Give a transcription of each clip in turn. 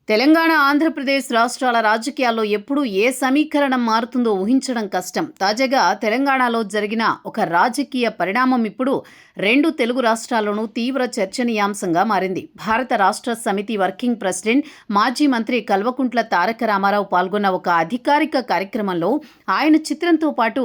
తెలంగాణ, ఆంధ్రప్రదేశ్ రాష్ట్రాల రాజకీయాల్లో ఎప్పుడు ఏ సమీకరణం మారుతుందో ఊహించడం కష్టం. తాజాగా తెలంగాణలో జరిగిన ఒక రాజకీయ పరిణామం ఇప్పుడు రెండు తెలుగు రాష్ట్రాల్లోనూ తీవ్ర చర్చనీయాంశంగా మారింది. భారత రాష్ట్ర సమితి వర్కింగ్ ప్రెసిడెంట్, మాజీ మంత్రి కల్వకుంట్ల తారక రామారావు పాల్గొన్న ఒక అధికారిక కార్యక్రమంలో ఆయన చిత్రంతో పాటు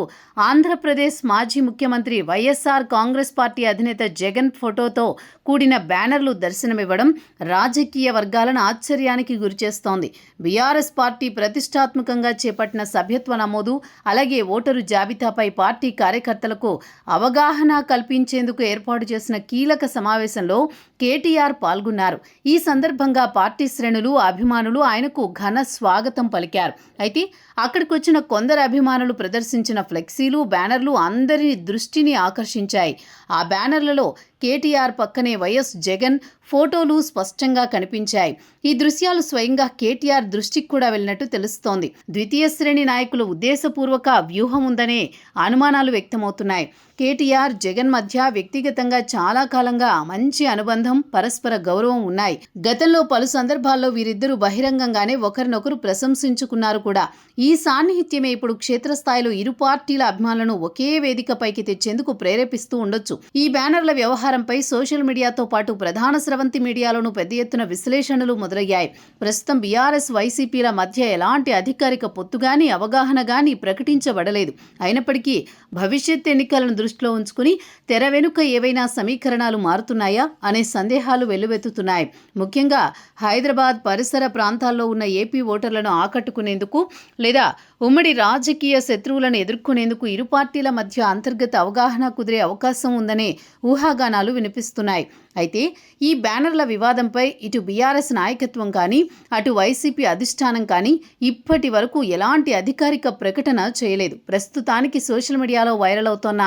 ఆంధ్రప్రదేశ్ మాజీ ముఖ్యమంత్రి వైఎస్ఆర్ కాంగ్రెస్ పార్టీ అధినేత జగన్ ఫోటోతో కూడిన బ్యానర్లు దర్శనమివ్వడం రాజకీయ వర్గాలను ఆశ్చర్యానికి గురిచేస్తోంది. బీఆర్ఎస్ పార్టీ ప్రతిష్టాత్మకంగా చేపట్టిన సభ్యత్వ నమోదు, అలాగే ఓటరు జాబితాపై పార్టీ కార్యకర్తలకు అవగాహన కల్పించేందుకు ఏర్పాటు చేసిన కీలక సమావేశంలో కేటీఆర్ పాల్గొన్నారు. ఈ సందర్భంగా పార్టీ శ్రేణులు, అభిమానులు ఆయనకు ఘన స్వాగతం పలికారు. అయితే అక్కడికి వచ్చిన కొందరు అభిమానులు ప్రదర్శించిన ఫ్లెక్సీలు, బ్యానర్లు అందరి దృష్టిని ఆకర్షించాయి. ఆ బ్యానర్లలో కేటీఆర్ పక్కనే వైఎస్ జగన్ ఫోటోలు స్పష్టంగా కనిపించాయి. ఈ దృశ్యాలు స్వయంగా కేటీఆర్ దృష్టికి కూడా వెళ్ళినట్టు తెలుస్తోంది. ద్వితీయ శ్రేణి నాయకులు ఉద్దేశపూర్వక వ్యూహం ఉందనే అనుమానాలు వ్యక్తమవుతున్నాయి. కేటీఆర్, జగన్ మధ్య వ్యక్తిగతంగా చాలా కాలంగా మంచి అనుబంధం, పరస్పర గౌరవం ఉన్నాయి. గతంలో పలు సందర్భాల్లో వీరిద్దరూ బహిరంగంగానే ఒకరినొకరు ప్రశంసించుకున్నారు కూడా. ఈ సాన్నిహిత్యమే ఇప్పుడు క్షేత్రస్థాయిలో ఇరు పార్టీల అభిమానులను ఒకే వేదికపైకి తెచ్చేందుకు ప్రేరేపిస్తూ ఉండొచ్చు. ఈ బ్యానర్ల వ్యవహారంపై సోషల్ మీడియాతో పాటు ప్రధాన స్రవంతి మీడియాలోనూ పెద్ద ఎత్తున విశ్లేషణలు మొదలయ్యాయి. ప్రస్తుతం బీఆర్ఎస్, వైసీపీల మధ్య ఎలాంటి అధికారిక పొత్తు గానీ, అవగాహన గానీ ప్రకటించబడలేదు. అయినప్పటికీ భవిష్యత్ ఎన్నికలను దృష్టిలో ఉంచుకుని తెర వెనుక ఏవైనా సమీకరణాలు మారుతున్నాయా అనే సందేహాలు వెల్లువెత్తుతున్నాయి. ముఖ్యంగా హైదరాబాద్ పరిసర ప్రాంతాల్లో ఉన్న ఏపీ ఓటర్లను ఆకట్టుకునేందుకు లేదా ఉమ్మడి రాజకీయ శత్రువులను ఎదుర్కొనేందుకు ఇరు పార్టీల మధ్య అంతర్గత అవగాహన కుదిరే అవకాశం ఉందనే ఊహాగానాలు వినిపిస్తున్నాయి. అయితే ఈ బ్యానర్ల వివాదంపై ఇటు బీఆర్ఎస్ నాయకత్వం కానీ, అటు వైసీపీ అధిష్టానం కానీ ఇప్పటి వరకు ఎలాంటి అధికారిక ప్రకటన చేయలేదు. ప్రస్తుతానికి సోషల్ మీడియాలో వైరల్ అవుతోన్న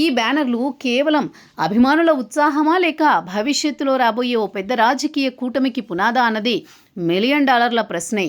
ఈ బ్యానర్లు కేవలం అభిమానుల ఉత్సాహమా, లేక భవిష్యత్తులో రాబోయే ఓ పెద్ద రాజకీయ కూటమికి పునాదా అన్నది $1 మిలియన్ ప్రశ్నే.